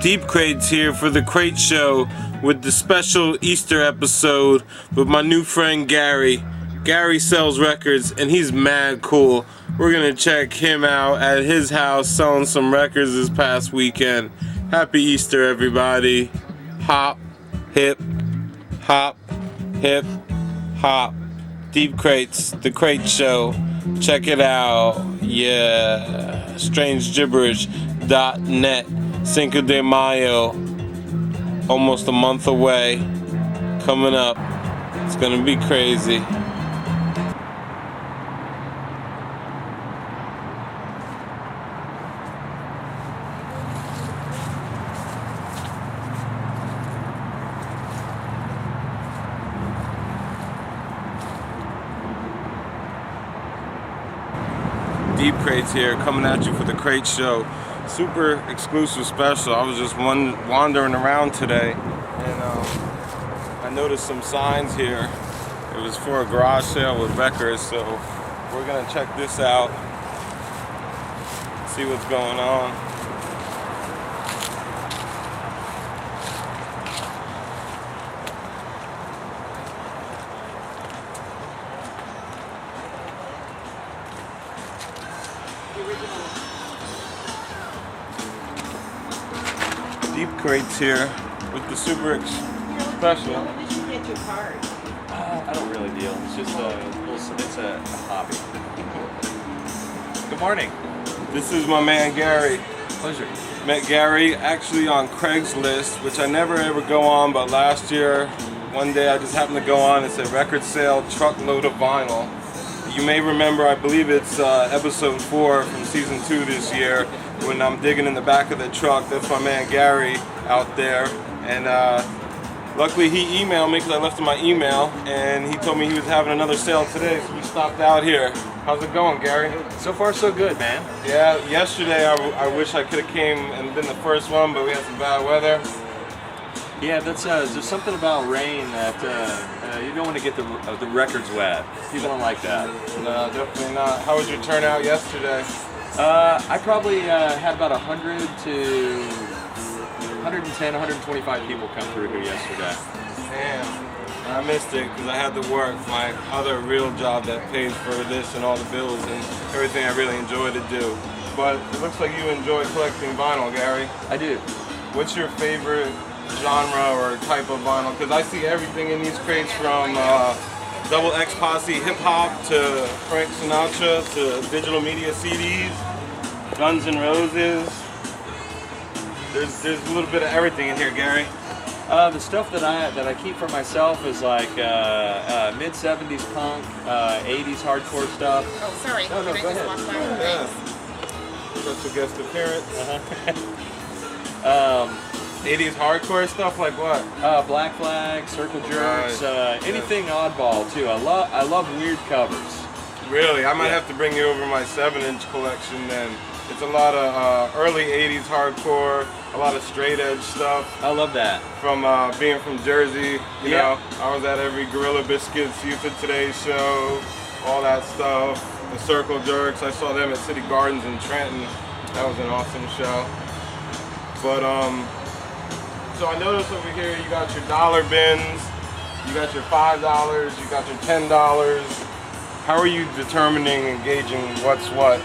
Deep Crates here for the Crate Show with the special Easter episode with my new friend Garry. Garry sells records and he's mad cool. We're gonna check him out at his house selling some records this past weekend. Happy Easter, everybody. Hop, hip, hop, hip, hop. Deep Crates, the Crate Show. Check it out. Yeah. StrangeGibberish.net. Cinco de Mayo, almost a month away, coming up. It's gonna be crazy. Deep Crates here, coming at you for the Crate Show. Super exclusive special. I was just wandering around today and I noticed some signs here. It was for a garage sale with records, so we're gonna check this out, see what's going on. Deep Crates here with the Super Special. When did you get your card? I don't really deal. It's just it's a hobby. Good morning. This is my man Garry. Pleasure. Met Garry actually on Craigslist, which I never ever go on, but last year, one day I just happened to go on. It said record sale, truckload of vinyl. You may remember, I believe it's episode 4 from season 2 this year, when I'm digging in the back of the truck. That's my man Garry out there, and luckily he emailed me because I left him my email, and he told me he was having another sale today, so we stopped out here. How's it going, Garry? So far, so good, man. Yeah, yesterday I wish I could have came and been the first one, but we had some bad weather. Yeah, that's there's something about rain that you don't want to get the records wet. People don't like that. No, definitely not. How was your turnout yesterday? I probably had about 100 to 110, 125 people come through here yesterday. Damn, I missed it because I had to work my other real job that pays for this and all the bills and everything I really enjoy to do. But it looks like you enjoy collecting vinyl, Garry. I do. What's your favorite genre or type of vinyl? Because I see everything in these crates from Double X Posse hip hop to Frank Sinatra to digital media CDs, Guns N' Roses. There's a little bit of everything in here, Garry. The stuff that I keep for myself is like mid 70s punk, 80s hardcore stuff. Oh, sorry. No, Can I go just ahead. walk by? Yeah. Special guest appearance. 80s hardcore stuff like what? Black Flag, Circle Jerks, anything oddball too. I love weird covers. Really? I might have to bring you over my 7-inch collection then. It's a lot of early 80s hardcore, a lot of straight edge stuff. I love that. From being from Jersey, you know, I was at every Gorilla Biscuits, Youth of Today's show, all that stuff. The Circle Jerks, I saw them at City Gardens in Trenton. That was an awesome show. But so I noticed over here you got your dollar bins, you got your $5, you got your $10. How are you determining and gauging what's what?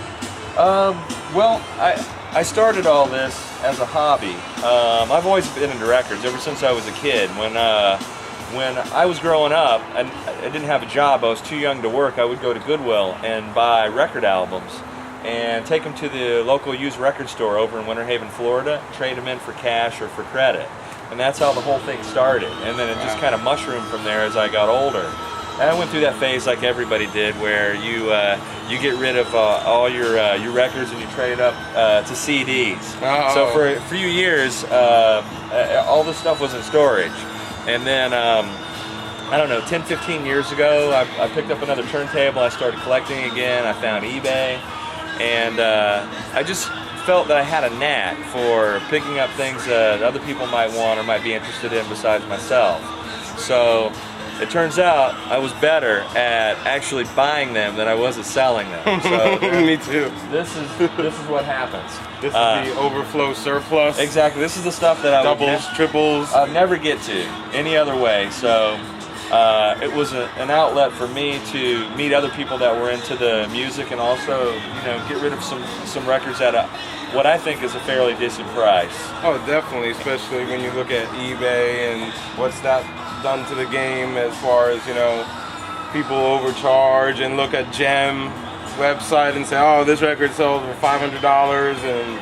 Well, I started all this as a hobby. I've always been into records ever since I was a kid. When I was growing up and I didn't have a job, I was too young to work, I would go to Goodwill and buy record albums and take them to the local used record store over in Winter Haven, Florida, trade them in for cash or for credit. And that's how the whole thing started. And then it just kind of mushroomed from there as I got older. And I went through that phase like everybody did, where you get rid of all your records and you trade up to CDs. So for a few years, all this stuff was in storage. And then, I don't know, 10, 15 years ago, I picked up another turntable. I started collecting again. I found eBay. And I just felt that I had a knack for picking up things that other people might want or might be interested in besides myself. So it turns out I was better at actually buying them than I was at selling them. So me too. This is what happens. This is the overflow surplus. Exactly. This is the stuff that I doubles, triples. I'd never get to any other way. So it was an outlet for me to meet other people that were into the music, and also, you know, get rid of some records at what I think is a fairly decent price. Oh, definitely, especially when you look at eBay and what's that done to the game as far as, you know, people overcharge and look at Gem website and say, oh, this record sold for $500, and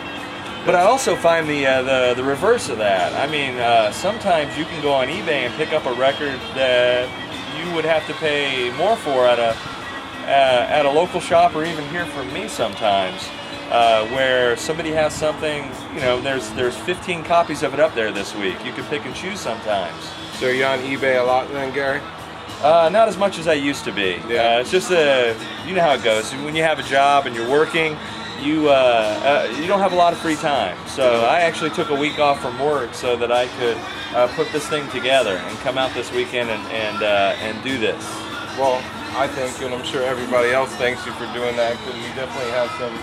but I also find the reverse of that. I mean, sometimes you can go on eBay and pick up a record that you would have to pay more for at a local shop, or even hear from me sometimes, where somebody has something. You know, there's 15 copies of it up there this week. You can pick and choose sometimes. So you're on eBay a lot then, Gary? Not as much as I used to be. Yeah. It's just you know how it goes. When you have a job and you're working, you don't have a lot of free time. So I actually took a week off from work so that I could put this thing together and come out this weekend and do this. Well, I think, and I'm sure everybody else thanks you for doing that, because you definitely have some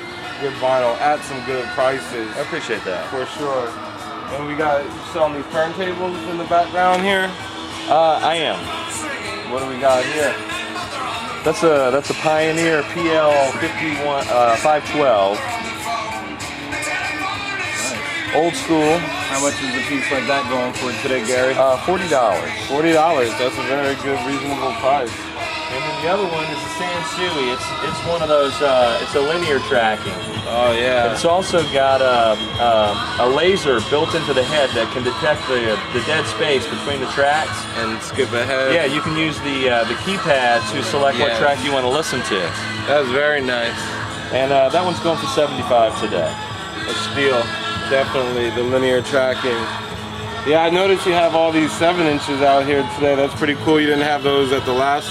good vinyl at some good prices. I appreciate that. For sure. And we got, you selling these turntables in the background here? I am. What do we got here? That's a Pioneer PL 512. Nice. Old school. How much is a piece like that going for today, Gary? $40. $40. That's a very good, reasonable price. And then the other one is a Sansui. It's one of those. It's a linear tracking. Oh yeah. It's also got a laser built into the head that can detect the dead space between the tracks and skip ahead. Yeah, you can use the keypad to select what track you want to listen to. That's very nice. And that one's going for $75 today. A steal, definitely the linear tracking. Yeah, I noticed you have all these 7 inches out here today. That's pretty cool. You didn't have those at the last.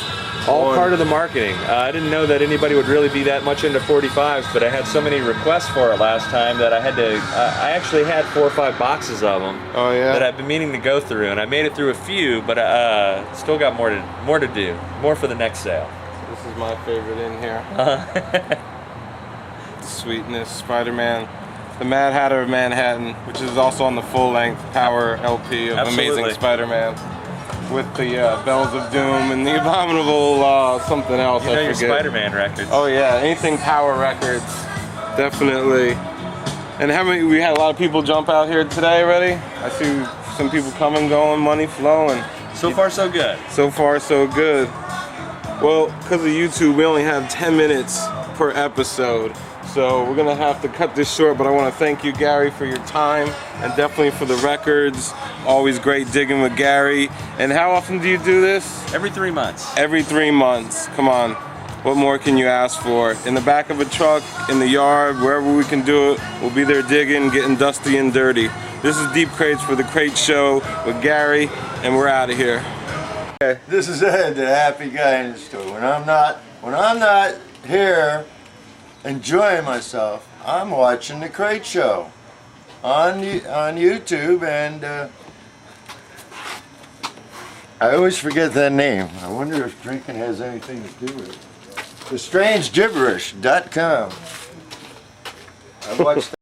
All part of the marketing. I didn't know that anybody would really be that much into 45s, but I had so many requests for it last time that I had to. I actually had 4 or 5 boxes of them. Oh yeah. That I've been meaning to go through, and I made it through a few, but still got more to do. More for the next sale. This is my favorite in here. Sweetness, Spider-Man, the Mad Hatter of Manhattan, which is also on the full-length Power LP of Absolutely. Amazing Spider-Man. With the Bells of Doom and the abominable something else. You know I your forget. Spider-Man records. Oh yeah, anything Power Records, definitely. And how many? We had a lot of people jump out here today already. I see some people coming, going, money flowing. So far, so good. So far, so good. Well, because of YouTube, we only have 10 minutes per episode. So we're gonna have to cut this short, but I want to thank you, Gary, for your time, and definitely for the records. Always great digging with Gary. And how often do you do this? Every 3 months. Every 3 months. Come on. What more can you ask for? In the back of a truck, in the yard, wherever we can do it, we'll be there digging, getting dusty and dirty. This is Deep Crates for the Crate Show with Gary, and we're out of here. This is Ed, the happy guy in the store. When I'm not here enjoying myself, I'm watching the Crate Show on YouTube, and I always forget that name. I wonder if drinking has anything to do with it. TheStrangeGibberish.com. I watched